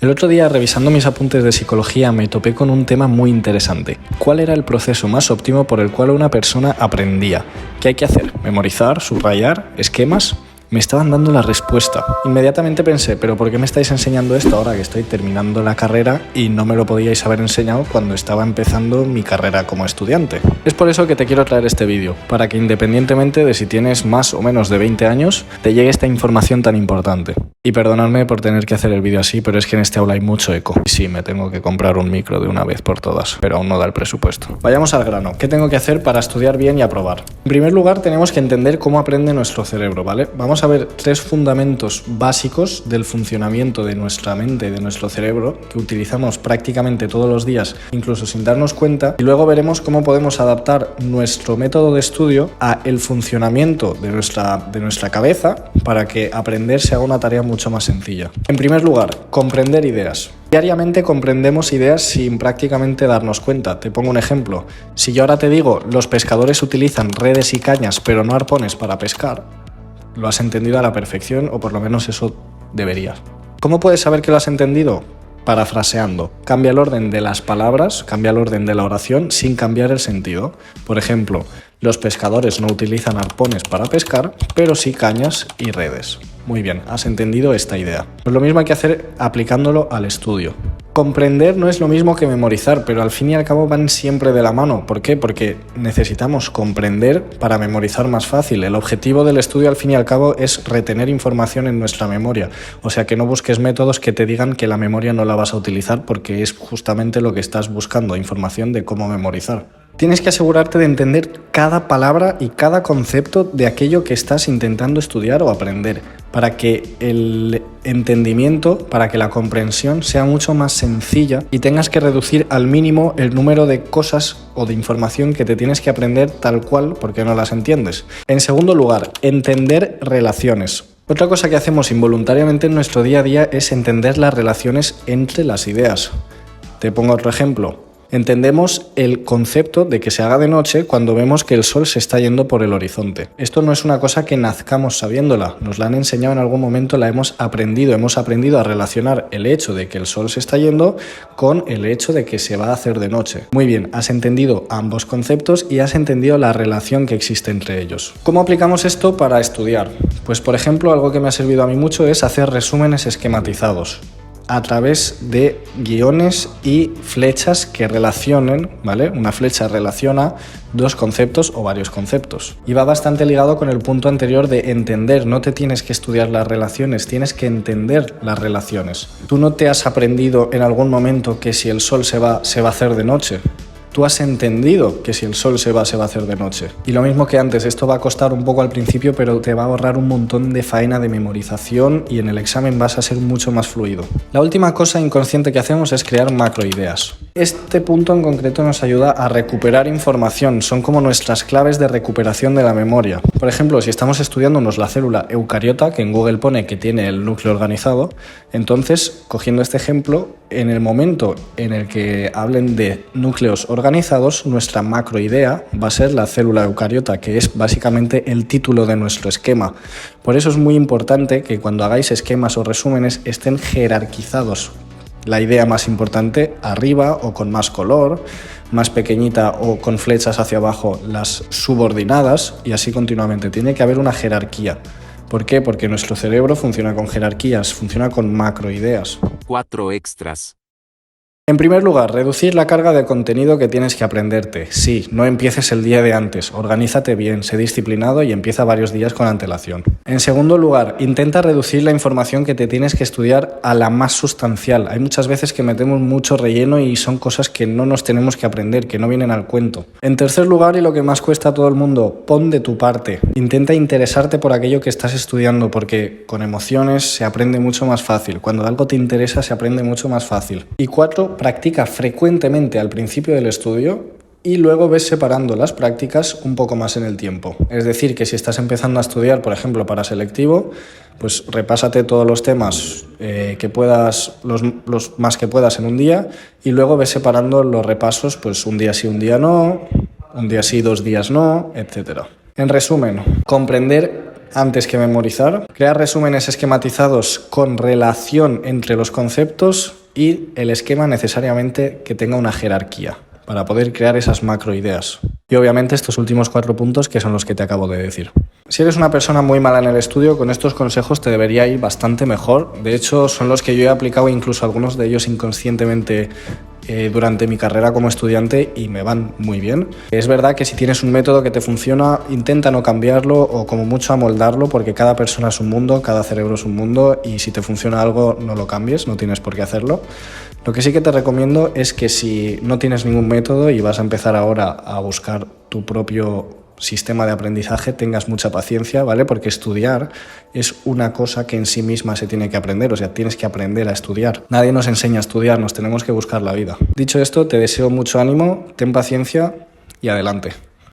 El otro día, revisando mis apuntes de psicología, me topé con un tema muy interesante. ¿Cuál era el proceso más óptimo por el cual una persona aprendía? ¿Qué hay que hacer? ¿Memorizar? ¿Subrayar? ¿Esquemas? Me estaban dando la respuesta. Inmediatamente pensé, ¿pero por qué me estáis enseñando esto ahora que estoy terminando la carrera y no me lo podíais haber enseñado cuando estaba empezando mi carrera como estudiante? Es por eso que te quiero traer este vídeo, para que independientemente de si tienes más o menos de 20 años, te llegue esta información tan importante. Y perdonadme por tener que hacer el vídeo así, pero es que en este aula hay mucho eco. Y sí, me tengo que comprar un micro de una vez por todas, pero aún no da el presupuesto. Vayamos al grano. ¿Qué tengo que hacer para estudiar bien y aprobar? En primer lugar, tenemos que entender cómo aprende nuestro cerebro, ¿vale? Vamos a ver 3 fundamentos básicos del funcionamiento de nuestra mente y de nuestro cerebro que utilizamos prácticamente todos los días, incluso sin darnos cuenta, y luego veremos cómo podemos adaptar nuestro método de estudio a el funcionamiento de nuestra cabeza para que aprender sea una tarea mucho más sencilla. En primer lugar, comprender ideas. Diariamente comprendemos ideas sin prácticamente darnos cuenta. Te pongo un ejemplo. Si yo ahora te digo, los pescadores utilizan redes y cañas pero no arpones para pescar, lo has entendido a la perfección, o por lo menos eso deberías. ¿Cómo puedes saber que lo has entendido? Parafraseando. Cambia el orden de las palabras, cambia el orden de la oración sin cambiar el sentido. Por ejemplo, los pescadores no utilizan arpones para pescar, pero sí cañas y redes. Muy bien, has entendido esta idea. Pues lo mismo hay que hacer aplicándolo al estudio. Comprender no es lo mismo que memorizar, pero al fin y al cabo van siempre de la mano. ¿Por qué? Porque necesitamos comprender para memorizar más fácil. El objetivo del estudio al fin y al cabo es retener información en nuestra memoria. O sea, que no busques métodos que te digan que la memoria no la vas a utilizar, porque es justamente lo que estás buscando, información de cómo memorizar. Tienes que asegurarte de entender cada palabra y cada concepto de aquello que estás intentando estudiar o aprender, para que el entendimiento, para que la comprensión sea mucho más sencilla y tengas que reducir al mínimo el número de cosas o de información que te tienes que aprender tal cual porque no las entiendes. En segundo lugar, entender relaciones. Otra cosa que hacemos involuntariamente en nuestro día a día es entender las relaciones entre las ideas. Te pongo otro ejemplo. Entendemos el concepto de que se haga de noche cuando vemos que el sol se está yendo por el horizonte. Esto no es una cosa que nazcamos sabiéndola, nos la han enseñado en algún momento, la hemos aprendido a relacionar el hecho de que el sol se está yendo con el hecho de que se va a hacer de noche. Muy bien, has entendido ambos conceptos y has entendido la relación que existe entre ellos. ¿Cómo aplicamos esto para estudiar? Pues por ejemplo, algo que me ha servido a mí mucho es hacer resúmenes esquematizados a través de guiones y flechas que relacionen, ¿vale? Una flecha relaciona dos conceptos o varios conceptos. Y va bastante ligado con el punto anterior de entender. No te tienes que estudiar las relaciones, tienes que entender las relaciones. Tú no te has aprendido en algún momento que si el sol se va a hacer de noche. Tú has entendido que si el sol se va a hacer de noche. Y lo mismo que antes, esto va a costar un poco al principio, pero te va a ahorrar un montón de faena de memorización y en el examen vas a ser mucho más fluido. La última cosa inconsciente que hacemos es crear macroideas. Este punto en concreto nos ayuda a recuperar información, son como nuestras claves de recuperación de la memoria. Por ejemplo, si estamos estudiándonos la célula eucariota, que en Google pone que tiene el núcleo organizado, entonces, cogiendo este ejemplo, en el momento en el que hablen de núcleos organizados, nuestra macroidea va a ser la célula eucariota, que es básicamente el título de nuestro esquema. Por eso es muy importante que cuando hagáis esquemas o resúmenes estén jerarquizados. La idea más importante arriba o con más color, más pequeñita o con flechas hacia abajo las subordinadas y así continuamente. Tiene que haber una jerarquía. ¿Por qué? Porque nuestro cerebro funciona con jerarquías, funciona con macroideas. 4 extras. En primer lugar, reducir la carga de contenido que tienes que aprenderte. Sí, no empieces el día de antes, organízate bien, sé disciplinado y empieza varios días con antelación. En segundo lugar, intenta reducir la información que te tienes que estudiar a la más sustancial. Hay muchas veces que metemos mucho relleno y son cosas que no nos tenemos que aprender, que no vienen al cuento. En tercer lugar, y lo que más cuesta a todo el mundo, pon de tu parte. Intenta interesarte por aquello que estás estudiando, porque con emociones se aprende mucho más fácil. Cuando algo te interesa se aprende mucho más fácil. Y 4, practica frecuentemente al principio del estudio y luego ves separando las prácticas un poco más en el tiempo. Es decir, que si estás empezando a estudiar, por ejemplo, para selectivo, pues repásate todos los temas que puedas, los más que puedas en un día y luego ves separando los repasos, pues un día sí, un día no, un día sí, 2 días no, etc. En resumen, comprender antes que memorizar, crear resúmenes esquematizados con relación entre los conceptos y el esquema necesariamente que tenga una jerarquía para poder crear esas macroideas. Y obviamente estos últimos 4 puntos que son los que te acabo de decir. Si eres una persona muy mala en el estudio, con estos consejos te debería ir bastante mejor. De hecho, son los que yo he aplicado, incluso algunos de ellos inconscientemente durante mi carrera como estudiante, y me van muy bien. Es verdad que si tienes un método que te funciona, intenta no cambiarlo o como mucho amoldarlo, porque cada persona es un mundo, cada cerebro es un mundo, y si te funciona algo no lo cambies, no tienes por qué hacerlo. Lo que sí que te recomiendo es que si no tienes ningún método y vas a empezar ahora a buscar tu propio sistema de aprendizaje, tengas mucha paciencia, ¿vale? Porque estudiar es una cosa que en sí misma se tiene que aprender, o sea, tienes que aprender a estudiar. Nadie nos enseña a estudiar, nos tenemos que buscar la vida. Dicho esto, te deseo mucho ánimo, ten paciencia y adelante.